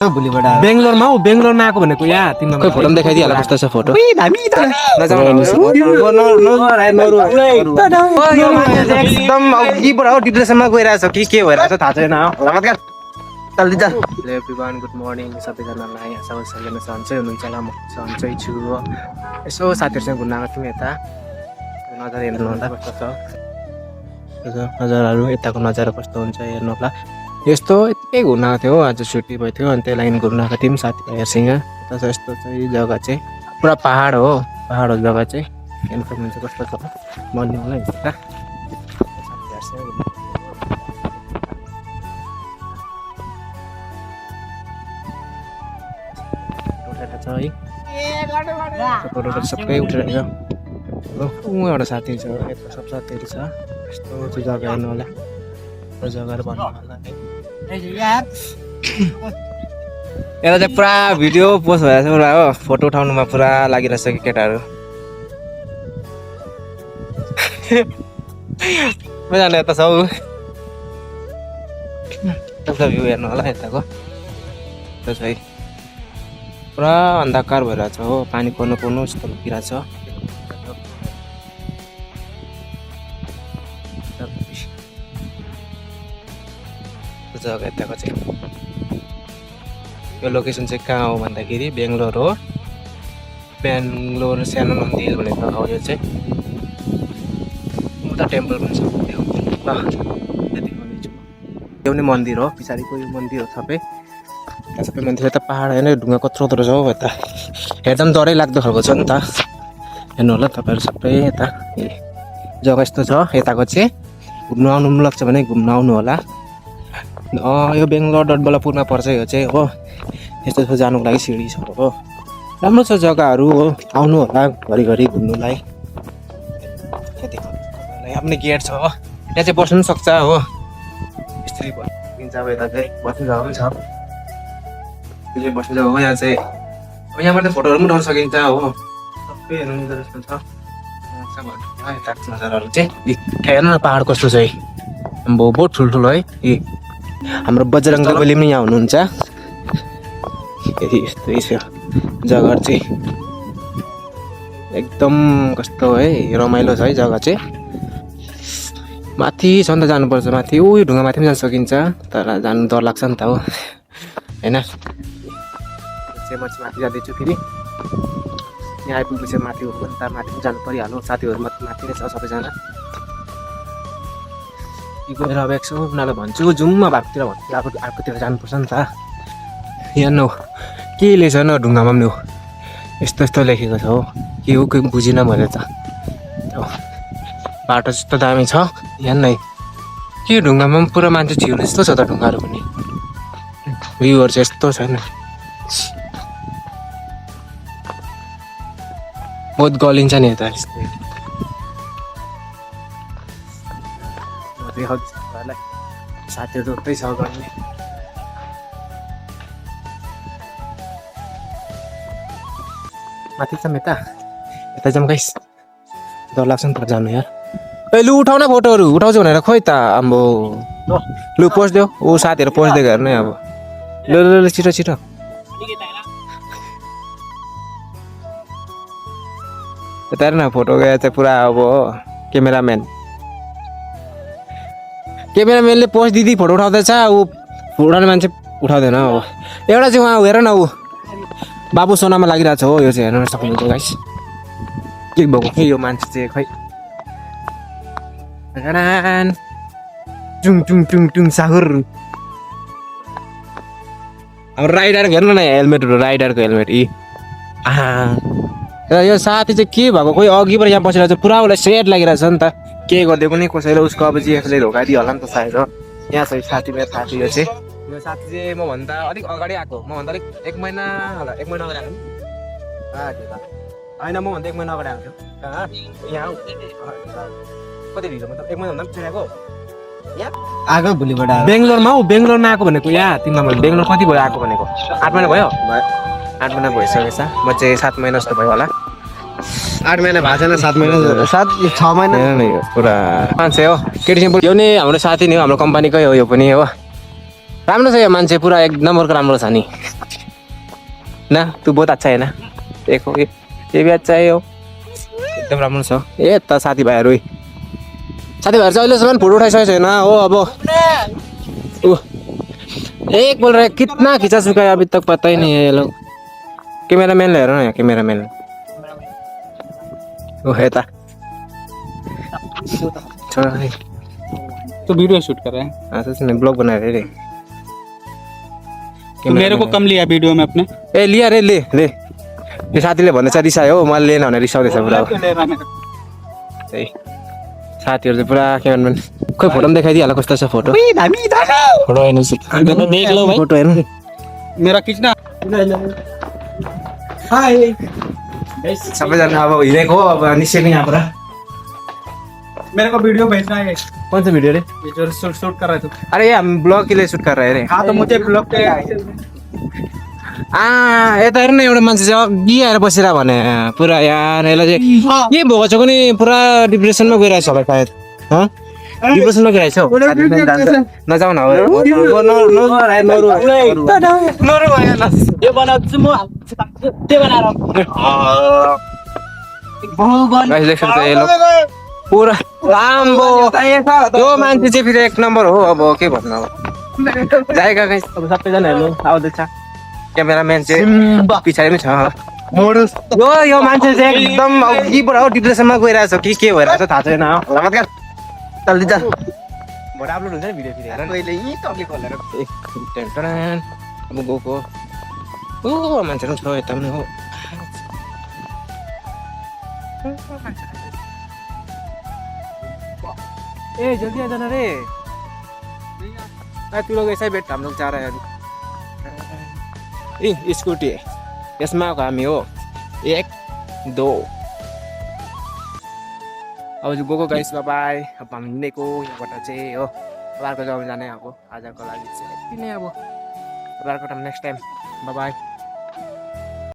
भोलिबाट बेंगलोरमा हो बेंगलोरमा आएको भनेको यहाँ तिमीलाई खोइ फोटो पनि देखाइदिइ होला कस्तो छ फोटो एकदम अघिबाट हो डिप्रेसनमा गइरहेछ के भइरहेछ थाहा छैन जल्दी चल एभ्रिवान गुड मर्निङ सबैजनालाई आशा सबैजना सन्चै हुनुहुन्छ होला म सन्चै छु यसो साथीहरूसँग घुम्न आएको थियौँ यता नजारा हेर्नु होला कस्तो छ नजाराहरू यताको नजारा कस्तो हुन्छ हेर्नु होला यस्तो यतिकै घुम्न आएको थियो आज छुट्टी भयो थियो अनि त्यही लागि घुम्न आएको थियौँ साथीभाइहरूसँग यता छ यस्तो चाहिँ जग्गा चाहिँ पुरा पहाड हो जग्गा चाहिँ हेर्नु सक्नुहुन्छ कस्तो छ मन होला नि त फोटोहरू सबै उठेर एउटा साथी छ यता सब साथीहरू छ यस्तो चाहिँ जग्गा हेर्नु होला जग्गाहरू भन्नु होला यता चाहिँ पुरा भिडियो पोस्ट भइरहेछ पुरा हो फोटो उठाउनुमा पुरा लागिरहेछ कि केटाहरू मजाले यता छ भ्यू हेर्नु होला यताको त्यो चाहिँ पुरा अन्धकार भइरहेछ हो पानी पर्नु जस्तो लागिरहेछ जग्गा यताको चाहिँ यो लोकेसन चाहिँ कहाँ हो भन्दाखेरि बेङ्गलोर हो बेङ्गलोर सानो मन्दिर भनेको हो यो चाहिँ उता टेम्पल पनि छ एउटै मन्दिर हो पछाडिको यो मन्दिर हो सबै मन्दिर यता पहाड होइन ढुङ्गा कत्रो छ हौ यता हेर्दा पनि डरै लाग्दो खालको छ नि त हेर्नु होला तपाईँहरू सबै यता जग्गा यस्तो छ यताको चाहिँ घुम्नु आउनु पनि लाग्छ भने घुम्न आउनु होला यो बेङ्गलोर डटबलापुरमा पर्छ यो चाहिँ हो यस्तो जानुको लागि सिँढी छ हो राम्रो छ जग्गाहरू हो आउनु होला घरिघरि घुम्नुलाई आफ्नै गेट छ हो त्यहाँ चाहिँ बस्नु पनि सक्छ हो स्त्री भइदिन्छ अब यता चाहिँ बस्नु जग्गा पनि छ बस्नु जग्गा हो यहाँ चाहिँ यहाँबाट चाहिँ फोटोहरू पनि उठाउन सकिन्छ हो सबै हेर्नु जस्तो छ नजाराहरू चाहिँ हेर्नु न पहाड कस्तो छ है बहुत ठुल्ठुलो है हाम्रो बजरङ्ग बली पनि यहाँ हुनुहुन्छ यस्तै छ जग्गाहरू चाहिँ एकदम कस्तो है रमाइलो छ है जग्गा चाहिँ माथि सन्त जानुपर्छ माथि यो ढुङ्गा माथि पनि जान सकिन्छ तर जानु डर लाग्छ नि त हो होइन म चाहिँ माथि जाँदैछु फेरि यहाँ आइपुगेपछि माथि हो भने त माथि पनि जानु परिहाल्यो साथीहरू माथि नै छ सबैजना गएर अब एकछिन उनीहरूलाई भन्छु जाउँ अब अर्कोतिर जानुपर्छ नि त हेर्नु के लेखेछ न ढुङ्गामा पनि हो यस्तो लेखेको छ हो के हो केही बुझिनँ मैले त बाटो यस्तो दामी छ हेर्नु है के ढुङ्गामा पनि पुरा मान्छे छिर्ने यस्तो छ त ढुङ्गाहरू पनि भ्यूहरू चाहिँ यस्तो छैन बहुत गलिन्छ नि यता साथीहरू उतै छ गर्ने माथि जाऊँ यता जाऊँ गाइस डर लाग्छ नि त जानु यार ए लु उठाउ न फोटोहरू उठाउँछु भनेर खोइ त आम्बो लु पोस्ट देऊ ऊ साथीहरू पोस्ट दिएको हेर्नु अब ल छिटो यता हेर्न फोटो गए चाहिँ पुरा अब क्यामेराम्यानले पोस्ट दिदी फोटो उठाउँदैछ ऊ उठाउने मान्छे उठाउँदैन अब एउटा चाहिँ उहाँ हेर न ऊ बाबु सोनामा लागिरहेको छ हो यो चाहिँ हेर्न सक्नुहुन्छ गाइस के भएको खै यो मान्छे चाहिँ खै टुङ साहुर अब राइडरको हेर्नु न हेलमेटहरू राइडरको हेलमेट र यो साथी चाहिँ के भएको खोइ अघिबाट यहाँ बसेर चाहिँ पुरा उसलाई सेट लागिरहेछ नि त के गरिदिएको नि कसैले उसको अब जिएफले धोका दियो होला नि त सायद हो यहाँ चाहिँ साथी मेरो साथी यो चाहिँ मभन्दा अलिक अगाडि आएको मभन्दा अलिक एक महिना अगाडि आएको होइन मभन्दा एक महिना अगाडि आएको थियो यहाँ कति ढिलो मतलब एक महिना भन्दा पनि छिराएको आएको भोलिबाट बेङ्गलोरमा हो बेङ्गलोरमा आएको भनेको यहाँ तिमीलाई मैले बेङ्गलोर कति भयो आएको भनेको 8 महिना भयो 8 महिना भइसकेछ म चाहिँ 7 महिना जस्तो भयो होला 8 महिना भएको छैन 7 महिना 6 महिना नै हो पुरा मान्छे हो केटी यो नि हाम्रो साथी नै हो हाम्रो कम्पनीकै हो यो पनि हो राम्रो छ यो मान्छे पुरा एक नम्बरको राम्रो छ नि ना तू बहुत अच्छा है ना देखो ये भी अच्छा है यो एकदम राम्रो छ ए त साथीभाइहरू चाहिँ अहिलेसम्म फोटो उठाइसकेको छैन हो अब ऊ एक बोल रहे कितना खिंचा चुका है अभी तक पता ही नहीं है ये लोग कैमरामैन ले रहा हूँ कैमरामैन वो है था छोड़ा नहीं तो वीडियो शूट कर रहे हैं हाँ सच में ब्लॉग बना रहे रे तो मेरे को कम लिया वीडियो में अपने ए लिया रे ले ले त्यो साथीले भन्दैछ रिसायो हो मैले लिएन भने रिसाउँदैछ पुरा त्यही साथीहरू चाहिँ पुरा क्यामेराम्यान खोइ फोटो पनि देखाइदिइहाल कस्तो छ फोटो फोटो हेर्नु देख लो भाई फोटो हेर्नु मेरा खींचना सबैजना अब हिँडेको हो अब निस्केको यहाँबाट मेरे को वीडियो भेजना है कौन सा वीडियो रे ये जो शूट कर रहे थे अरे ये हम ब्लॉग के लिए शूट कर रहे रे हाँ तो मुझे ब्लॉग पे यता हेर्नु न एउटा मान्छे चाहिँ अघि आएर बसेर भने पुरा यार यसलाई चाहिँ के भएको छ नि पुरा डिप्रेसनमा गइरहेछ होला सायद डिप्रेसनमा गइरहेछ हौ नजाऊ न ये बनाउँछु म त्यो बनाएर पुरा राम्रो यो मान्छे चाहिँ फेरि एक नम्बर हो अब के भन्नु अब जाएगा कहीँ अब सबैजना हेर्नु आउँदैछ क्यामेराम्यान चाहिँ पछाडि नै छ यो मान्छे चाहिँ एकदम अघिबाट हो डिप्रेसनमा गइरहेछ के भइरहेछ थाहा छैन चल चल भोट अपलोड हुन्छ नि भिडियो फेरि हेर कहिले यहीँ तक्लिक होला अब गएको ओ मान्छेहरू छ यता पनि हो ए जल्दी आइज न रे तू लोग ऐसा ही बैठ हम लोग जा रहे हैं ए स्कूटी यसमा हामी हो 1 2 अब चाहिँ गएको गाइस बाई अब हामी हिँडेको यहाँबाट चाहिँ हो अर्को जग्गामा जाने अब आजको लागि चाहिँ यति नै अब अर्को टाइम नेक्स्ट टाइम बाई